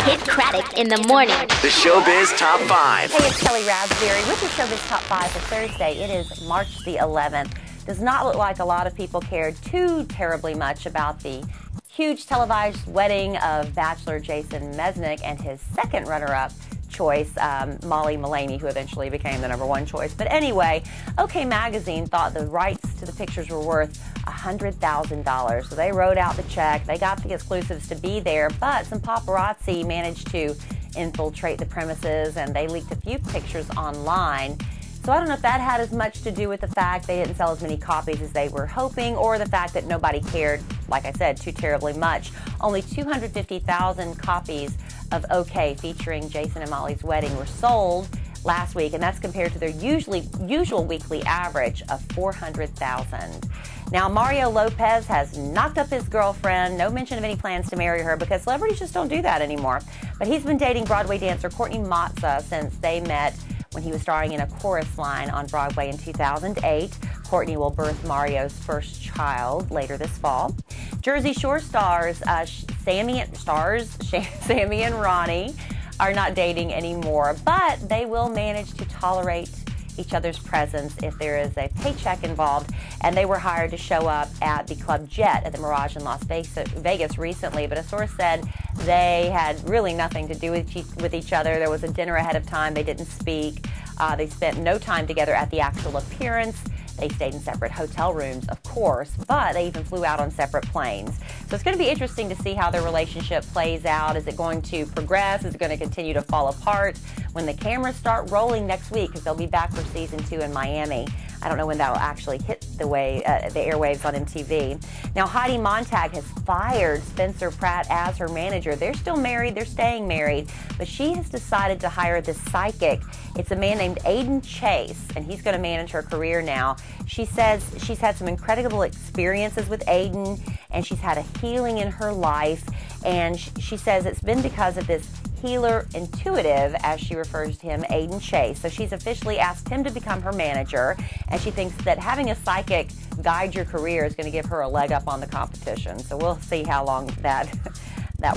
Kidd Kraddick in the morning. The Showbiz Top 5. Hey, it's Kellie Rasberry with the Showbiz Top 5 for Thursday. It is March the 11th. Does not look like a lot of people cared too terribly much about the huge televised wedding of Bachelor Jason Mesnick and his second runner-up choice, Molly Mullaney, who eventually became the #1 choice. But anyway, OK Magazine thought the rights to the pictures were worth $100,000. So they wrote out the check. They got the exclusives to be there, but some paparazzi managed to infiltrate the premises and they leaked a few pictures online. So I don't know if that had as much to do with the fact they didn't sell as many copies as they were hoping, or the fact that nobody cared, like I said, too terribly much. Only 250,000 copies of OK featuring Jason and Molly's wedding were sold last week, and that's compared to their usual weekly average of 400,000. Now, Mario Lopez has knocked up his girlfriend. No mention of any plans to marry her because celebrities just don't do that anymore. But he's been dating Broadway dancer Courtney Matza since they met when he was starring in A Chorus Line on Broadway in 2008. Courtney will birth Mario's first child later this fall. Jersey Shore stars Sammy and Ronnie are not dating anymore, but they will manage to tolerate each other's presence if there is a paycheck involved. And they were hired to show up at the Club Jet at the Mirage in Las Vegas recently, but a source said they had really nothing to do with each other. There was a dinner ahead of time. They didn't speak. They spent no time together at the actual appearance. They stayed in separate hotel rooms, of course, but they even flew out on separate planes. So it's going to be interesting to see how their relationship plays out. Is it going to progress? Is it going to continue to fall apart when the cameras start rolling next week? Because they'll be back for season 2 in Miami. I don't know when that'll actually hit the airwaves on MTV. Now, Heidi Montag has fired Spencer Pratt as her manager. They're still married. They're staying married. But she has decided to hire this psychic. It's a man named Aiden Chase, and he's going to manage her career now. She says she's had some incredible experiences with Aiden, and she's had a healing in her life. And she says it's been because of this healer intuitive, as she refers to him, Aiden Chase. So she's officially asked him to become her manager, and she thinks that having a psychic guide your career is going to give her a leg up on the competition. So we'll see how long that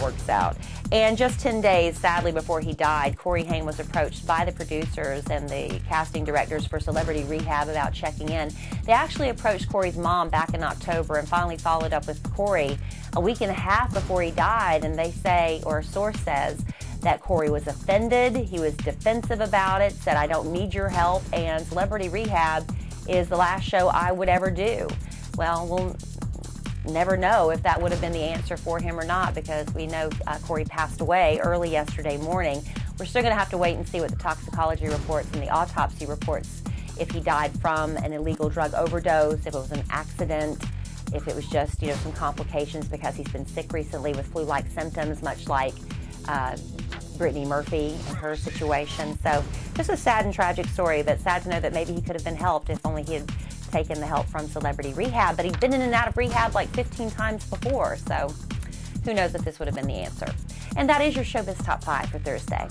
works out. And just 10 days, sadly, before he died, Haim was approached by the producers and the casting directors for Celebrity Rehab about checking in. They actually approached Corey's mom back in October and finally followed up with Corey a week and a half before he died, and they say, or a source says, that Corey was offended, he was defensive about it, said, "I don't need your help, and Celebrity Rehab is the last show I would ever do." Well, we'll never know if that would have been the answer for him or not, because we know Corey passed away early yesterday morning. We're still going to have to wait and see what the toxicology reports and the autopsy reports, if he died from an illegal drug overdose, if it was an accident, if it was just, some complications because he's been sick recently with flu-like symptoms, much like Brittany Murphy and her situation. So just a sad and tragic story, but sad to know that maybe he could have been helped if only he had taken the help from Celebrity Rehab. But he'd been in and out of rehab like 15 times before, so who knows if this would have been the answer. And that is your Showbiz Top 5 for Thursday.